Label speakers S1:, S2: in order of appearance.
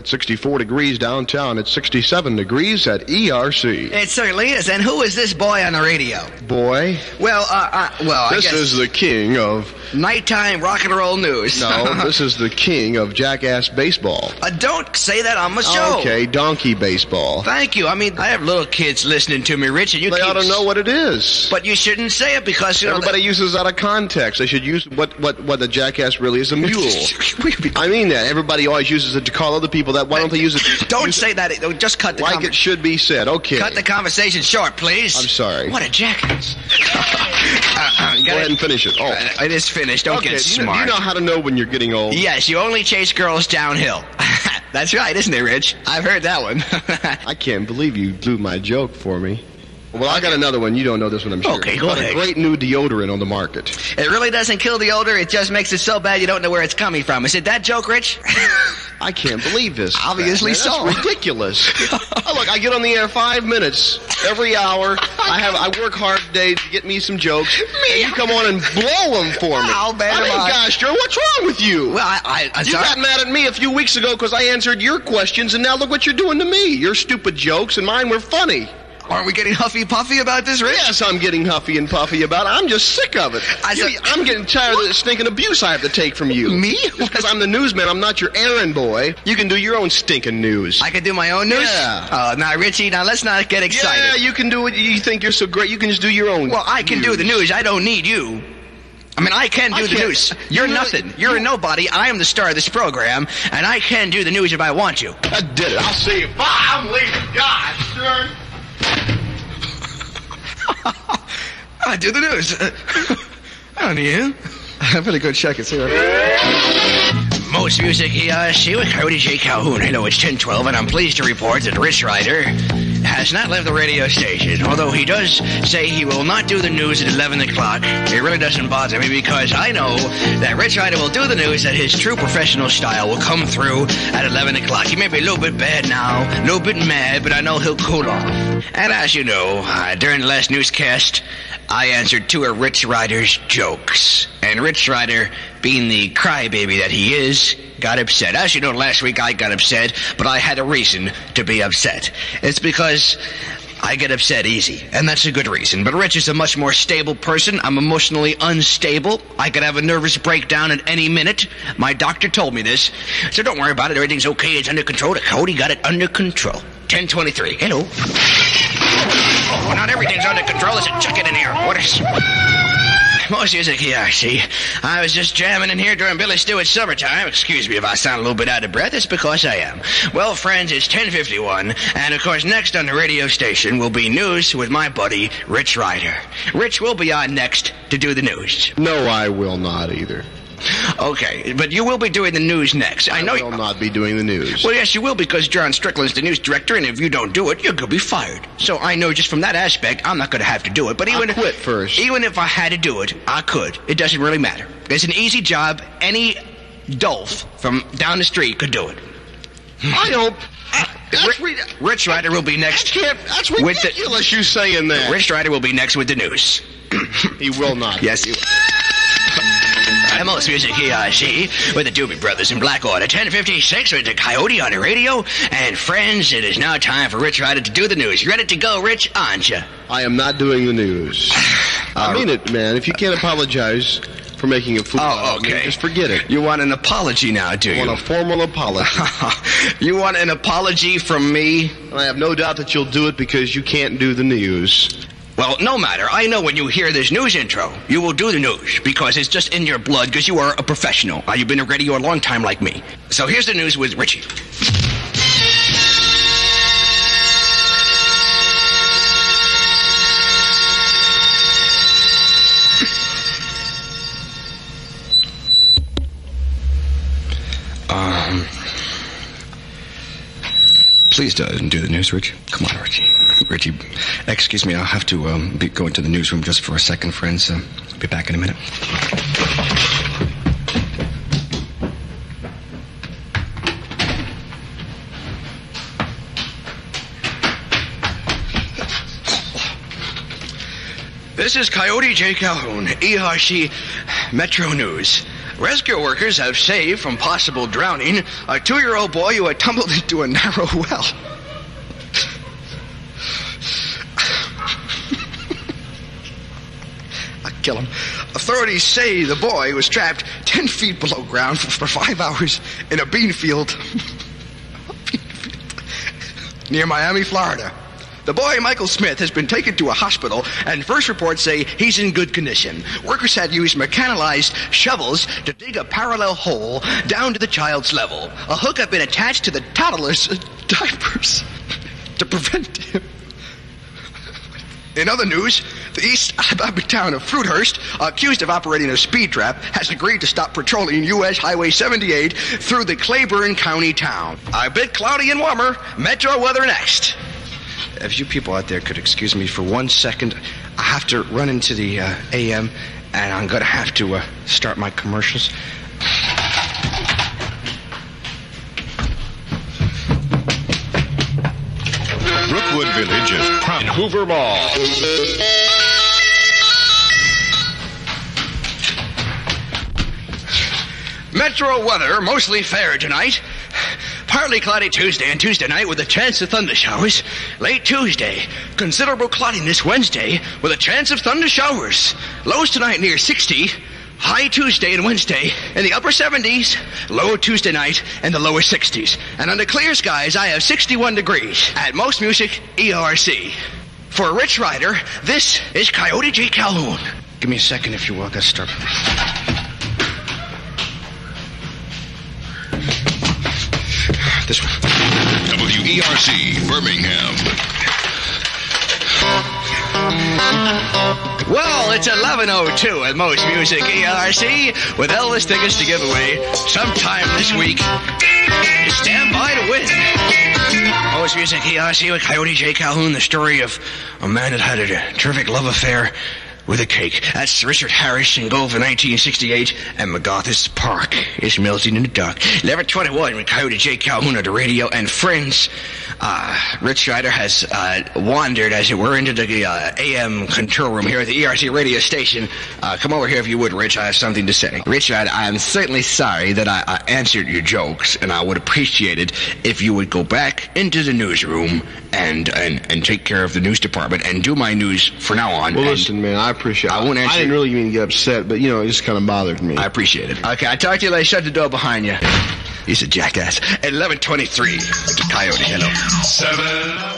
S1: It's 64 degrees downtown. It's 67 degrees at ERC.
S2: It certainly is. And who is this boy on the radio?
S1: Boy?
S2: Well, I
S1: This
S2: guess
S1: is the king of...
S2: nighttime rock and roll news.
S1: No, this is the king of jackass baseball.
S2: Don't say that on my show.
S1: Okay, donkey baseball.
S2: Thank you. I mean, I have little kids listening to me, Rich, and
S1: They ought to know what it is.
S2: But you shouldn't say it because,
S1: Everybody uses it out of context. They should use what the jackass really is, a mule. I mean that. Everybody always uses it to call other people that. Why don't they use it?
S2: Don't say that. Just cut the
S1: Like it should be said. Okay.
S2: Cut the conversation short, please.
S1: I'm sorry.
S2: What a jackass.
S1: Go ahead and finish it. Oh.
S2: It is finished. Don't get smart.
S1: Do you know how to know when you're getting old?
S2: Yes, you only chase girls downhill. That's right, isn't it, Rich? I've heard that one.
S1: I can't believe you blew my joke for me. Well, I got another one. You don't know this one, I'm sure.
S2: Okay, go ahead.
S1: A great new deodorant on the market.
S2: It really doesn't kill the odor. It just makes it so bad you don't know where it's coming from. Is it that joke, Rich?
S1: I can't believe this.
S2: Obviously so.
S1: That's ridiculous. Oh, look, I get on the air 5 minutes every hour. I work hard today to get me some jokes. And you come on and blow them for me.
S2: How bad am I?
S1: Gosh, Joe, what's wrong with you?
S2: Well,
S1: You got mad at me a few weeks ago because I answered your questions, and now look what you're doing to me. Your stupid jokes and mine were funny.
S2: Aren't we getting huffy-puffy about this, Rich?
S1: Yes, I'm getting huffy and puffy about it. I'm just sick of it. I'm getting tired of the stinking abuse I have to take from you.
S2: Me?
S1: Because I'm the newsman. I'm not your errand boy. You can do your own stinking news.
S2: I can do my own news?
S1: Yeah.
S2: Now, Richie, let's not get excited.
S1: Yeah, you can do it. You think you're so great. You can just do your own
S2: Well, I can do the news. I don't need you. I mean, I can do the news. You're nothing. You're a nobody. I am the star of this program, and I can do the news if I want you.
S1: I did it. I'll see you. Bye. I'm leaving. Gosh, darn.
S2: I do the news. I don't need you.
S1: I better go check and see what...
S2: Most music ERC with Coyote J. Calhoun. Hello, it's 10:12, and I'm pleased to report that Rich Ryder has not left the radio station, although he does say he will not do the news at 11 o'clock. It really doesn't bother me because I know that Rich Ryder will do the news, that his true professional style will come through at 11 o'clock. He may be a little bit bad now, a little bit mad, but I know he'll cool off. And as you know, during the last newscast, I answered two of Rich Ryder's jokes. And Rich Ryder, being the crybaby that he is, got upset. As you know, last week I got upset, but I had a reason to be upset. It's because I get upset easy, and that's a good reason. But Rich is a much more stable person. I'm emotionally unstable. I could have a nervous breakdown at any minute. My doctor told me this. So don't worry about it. Everything's okay. It's under control. Cody got it under control. 10:23. Hello. Oh, not everything's under control. There's a chicken in here. What is... Most music here, see. I was just jamming in here during Billy Stewart's Summertime. Excuse me if I sound a little bit out of breath. It's because I am. Well, friends, it's 10:51, and of course, next on the radio station will be news with my buddy, Rich Ryder. Rich will be on next to do the news.
S1: No, I will not either.
S2: Okay, but you will be doing the news next. I know
S1: will not be doing the news.
S2: Well, yes, you will, because John Strickland's the news director, and if you don't do it, you're going to be fired. So I know just from that aspect, I'm not going to have to do it. But
S1: I'll quit first.
S2: Even if I had to do it, I could. It doesn't really matter. It's an easy job. Any dolph from down the street could do it.
S1: I don't...
S2: Rich Ryder will be next.
S1: That's ridiculous, you saying that.
S2: Rich Ryder will be next with the news.
S1: He will not.
S2: Yes, he will. Most music ERC with the Doobie Brothers in black order. 10:56 with the Coyote on the radio. And friends, it is now time for Rich Ryder to do the news. You ready to go, Rich? Aren't you?
S1: I am not doing the news. I mean it, man. If you can't apologize for making a fool out of me, just forget it.
S2: You want an apology now, do you?
S1: I want a formal apology.
S2: You want an apology from me?
S1: And I have no doubt that you'll do it because you can't do the news.
S2: Well, no matter. I know when you hear this news intro, you will do the news because it's just in your blood because you are a professional. You've been a radio a long time like me. So here's the news with Richie. Please do the news, Rich. Come on, Richie. Richie, excuse me, I'll have to go into the newsroom just for a second, friends. I'll be back in a minute. This is Coyote J. Calhoun, ERC Metro News. Rescue workers have saved from possible drowning a 2-year-old boy who had tumbled into a narrow well. I'll kill him. Authorities say the boy was trapped 10 feet below ground for 5 hours in a bean field near Miami, Florida. The boy, Michael Smith, has been taken to a hospital, and first reports say he's in good condition. Workers had used mechanized shovels to dig a parallel hole down to the child's level. A hook had been attached to the toddler's diapers to prevent him. In other news, the East Alabama town of Fruithurst, accused of operating a speed trap, has agreed to stop patrolling U.S. Highway 78 through the Claiborne County town. A bit cloudy and warmer. Metro weather next. If you people out there could excuse me for 1 second, I have to run into the AM, and I'm going to have to start my commercials.
S3: Brookwood Village is proud. Hoover Mall.
S2: Metro weather, mostly fair tonight. Partly cloudy Tuesday and Tuesday night with a chance of thunder showers. Late Tuesday, considerable cloudiness Wednesday with a chance of thunder showers. Lows tonight near 60. High Tuesday and Wednesday in the upper 70s. Low Tuesday night in the lower 60s. And under clear skies, I have 61 degrees at Most Music ERC. For Rich Rider, this is Coyote J. Calhoun. Give me a second if you will. I gotta start. This one.
S3: WERC Birmingham.
S2: Well, it's 11:02 at Most Music ERC with Elvis tickets to give away sometime this week. Stand by to win. Most Music ERC with Coyote J. Calhoun, the story of a man that had a terrific love affair with a cake. That's Richard Harris in Gulf in 1968, and MacArthur's Park is melting in the dark. 11:21 with Coyote J. Calhoun on the radio, and friends, Rich Rider has wandered, as it were, into the AM control room here at the ERC radio station. Come over here if you would, Rich. I have something to say. Rich Rider, I am certainly sorry that I answered your jokes, and I would appreciate it if you would go back into the newsroom and take care of the news department and do my news from now on.
S1: Well, listen, man, I appreciate it.
S2: I won't answer.
S1: I didn't really mean to get upset, but, it just kind of bothered me.
S2: I appreciate it. Okay, I talked to you later. Shut the door behind you. He's a jackass. At 11:23, to Coyote. Hello.
S3: 7